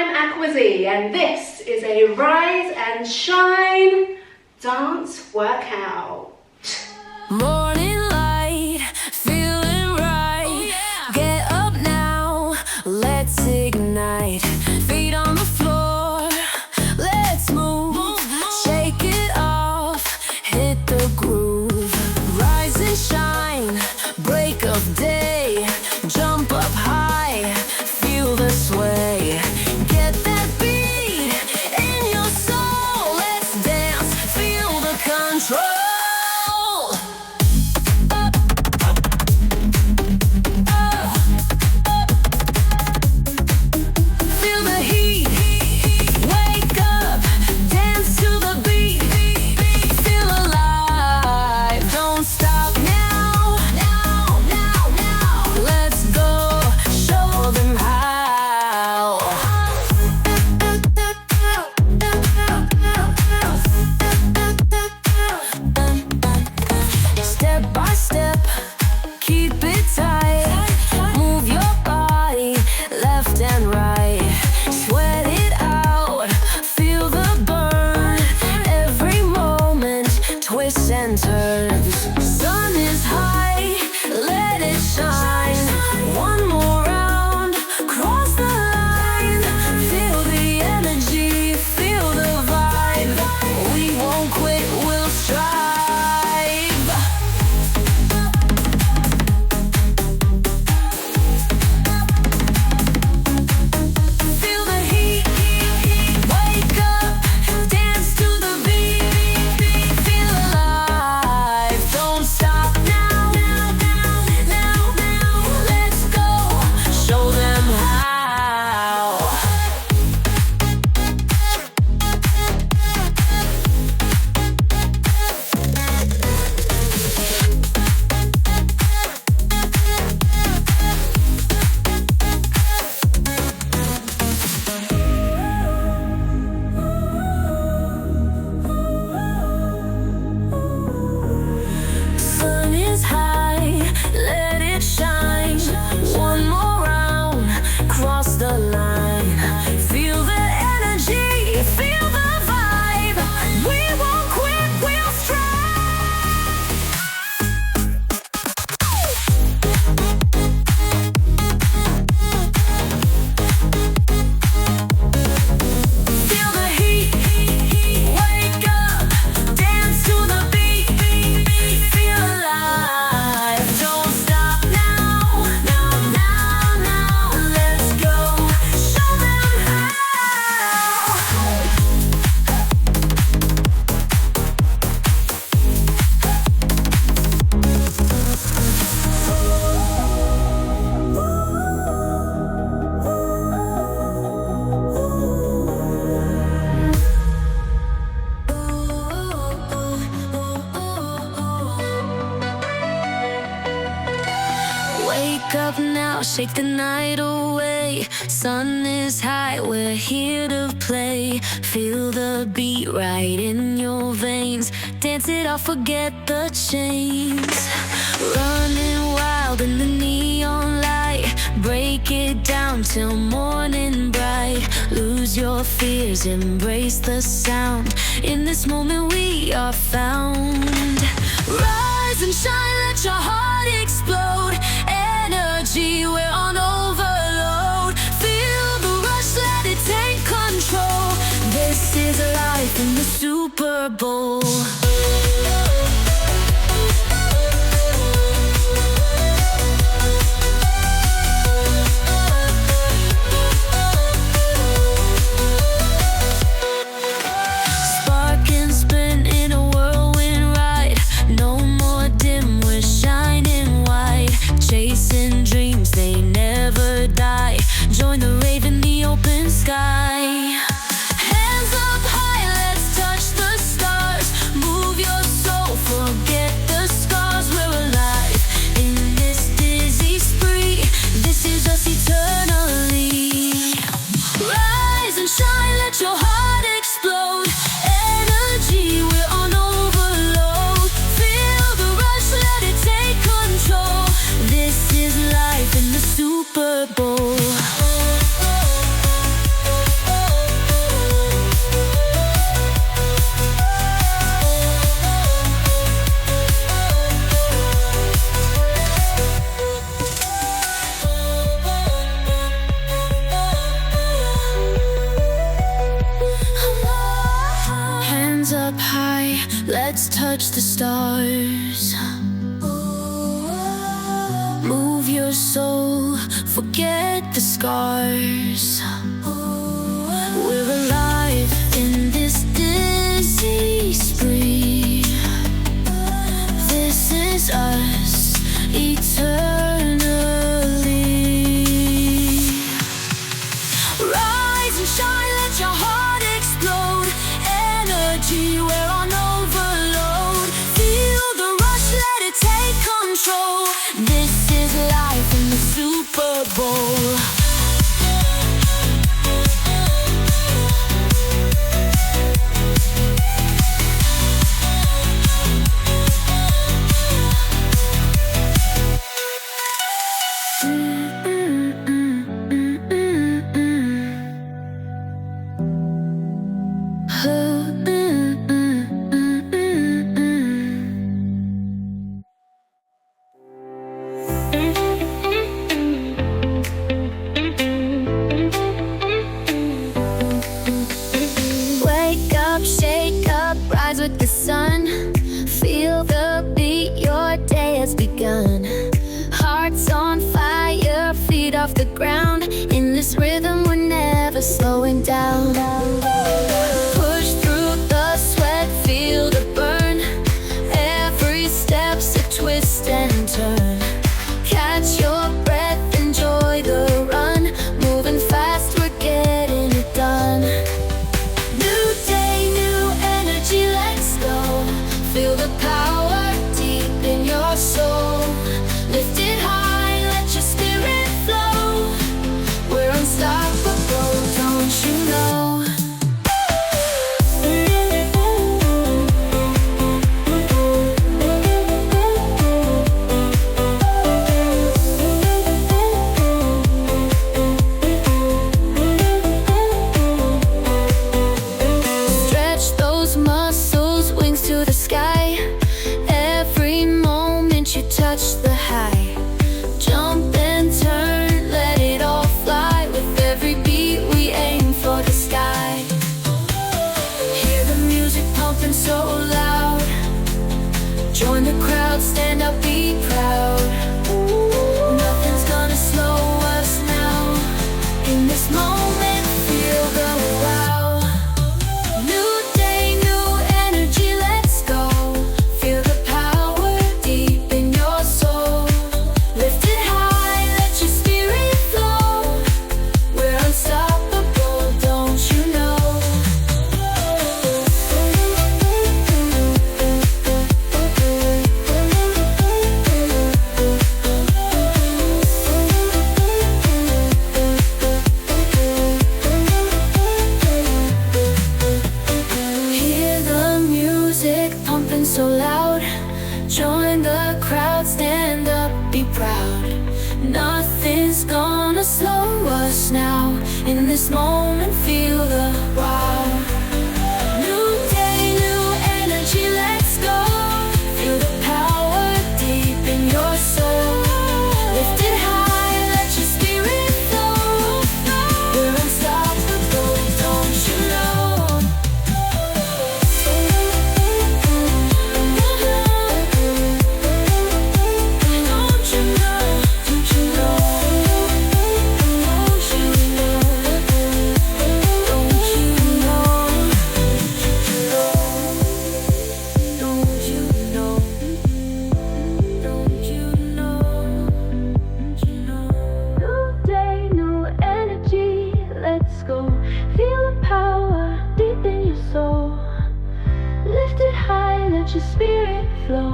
I'm Aquazee, and this is a Rise and Shine dance workout. Morning light, feeling right. Oh, yeah. Get up now, let's ignite. Feet on the floor, let's move. Shake it off, hit the groove. Rise and shine, break of day. Jump up high, feel the sway. Get that beat in your soul. Let's dance, feel the control. Sun is high, let it shine. One more round, cross the line. Feel the energy, feel the vibe. We won't quit, we'll strive. Feel the heat, wake up, dance to the beat. Feel alive. Don't stop now, let's go, show them how. Sun is high, let it shine. One more round, cross the line. Feel the energy, feel the vibe. We won't quit, we'll strive. Feel the heat, wake up, dance to the beat. Feel alive, don't stop now, let's go, show them how. Wake up now, shake the night away. Sun is high, we're here to play. Feel the beat right in your veins. Dance it off, forget the chains. Running wild in the neon light. Break it down till morning bright. Lose your fears, embrace the sound. In this moment we are found. Rise and shine, let your heart explode. Energy, we're on overload. Feel the rush, let it take control. This is life in the Super Bowl. Spark and spin in a whirlwind ride. No more dim, we're shining white. Chasing dreams, they never die. Join the rave in the open sky. Hands up high, let's touch the stars. Move your soul, forget the scars. We're alive in this dizzy spree. This is us eternally. Rise and shine, let your heart explode. Energy, we're on overload. Feel the rush, let it take control. This is life in the Super Bowl. let's touch the stars. Move your soul, forget the scars. We're alive in this dizzy spree. This is us eternally. Rise and shine, let your heart explode. Energy, we're on overload. Feel the rush, let it take control. This is life in the Super Bowl. Wake up, shake up, rise with the sun. Feel the beat, your day has begun. Hearts on fire, feet off the ground. In this rhythm, we're never slowing down. Push through the sweat, feel the burn. Every step's a twist and turn. Catch your breath, enjoy the run. Moving fast, we're getting it done. New day, new energy, let's go. Feel the power deep in your soul. Lift it high, let your spirit flow. We're unstoppable, don't you know? Stretch those muscles, wings to the sky. Every moment you touch the high. Jump and turn, let it all fly. With every beat we aim for the sky. Hear the music pumping so loud. Join the crowd, stand up, be proud. Nothing's gonna slow us now. In this moment, feel the wow. New day, new energy, let's go. Feel the power deep in your soul. Lift it high, let your spirit flow. We're unstoppable, don't you know? Hear the music pumping so loud. Join the crowd, stand up, be proud. Nothing's gonna slow us now. In this moment, feel the wow. New day, new energy, let's go. Feel the power deep in your soul. Lift it high, let your spirit flow. We're unstoppable, don't you know? Don't you know? Don't you know? Don't you know? Don't you know? Don't you know? Don't you know? New day, new energy, let's go. Feel the power deep in your soul. Lift it high, let your spirit flow.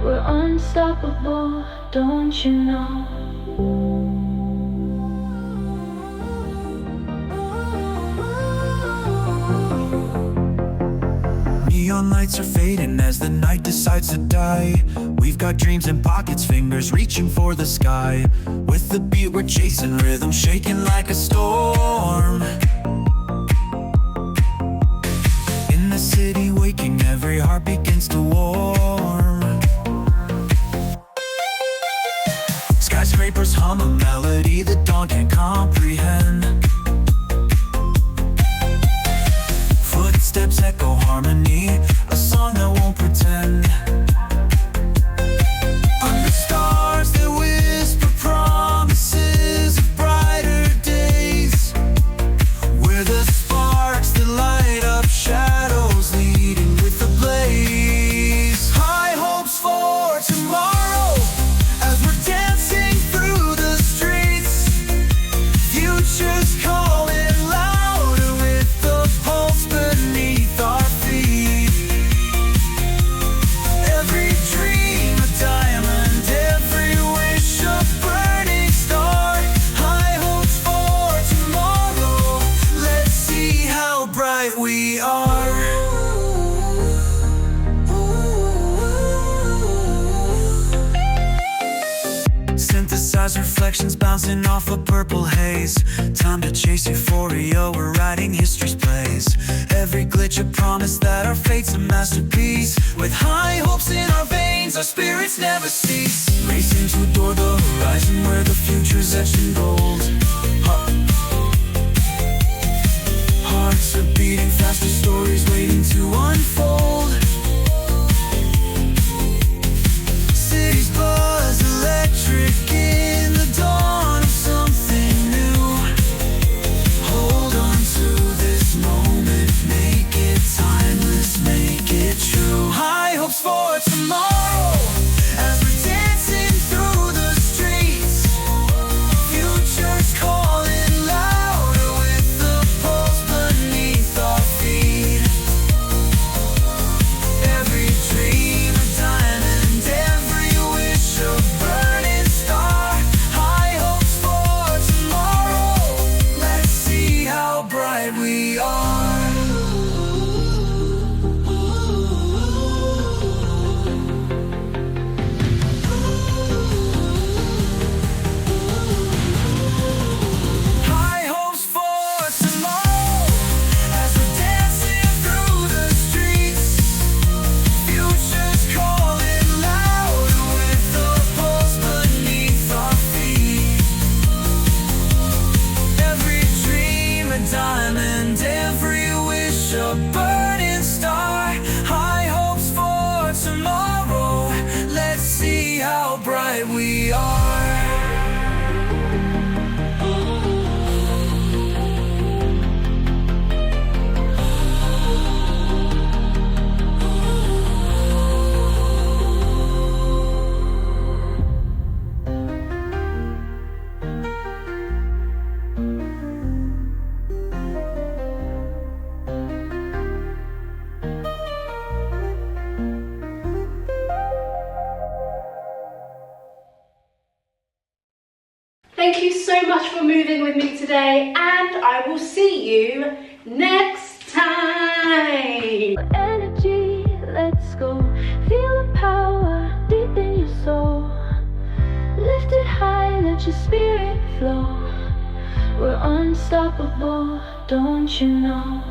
We're unstoppable, don't you know? Neon lights are fading as the night decides to die. We've got dreams in pockets, fingers reaching for the sky. With the beat we're chasing, rhythm shaking like a storm. In the city waking, every heart begins to warm. Skyscrapers hum a melody the dawn can't comprehend. Footsteps echo harmony, a song calling louder with the pulse beneath our feet. Every dream a diamond, every wish a burning star. High hopes for tomorrow, let's see how bright we are. Synthesize reflections bouncing off a purple haze. Time to chase euphoria, we're writing history's plays. Every glitch a promise that our fate's a masterpiece. With high hopes in our veins, our spirits never cease. Racing to adore the horizon where the future's etched in gold. Hearts are beating faster, stories waiting to unfold. Cities buzz electric in the dawn of something new. Hold on to this moment, make it timeless, make it true. High hopes for tomorrow as we're dancing through the streets. Future's calling louder with the pulse beneath our feet. Every dream a diamond, every wish a burning star. High hopes for tomorrow, let's see how bright we are. High hopes for tomorrow as we're dancing through the streets. Future's calling louder with the pulse beneath our feet. Every dream a diamond, every wish a burning star. High hopes for tomorrow, let's see how bright we are. Thank you so much for moving with me today, and I will see you next time. Energy, let's go. Feel the power deep in your soul. Lift it high, let your spirit flow. We're unstoppable, don't you know?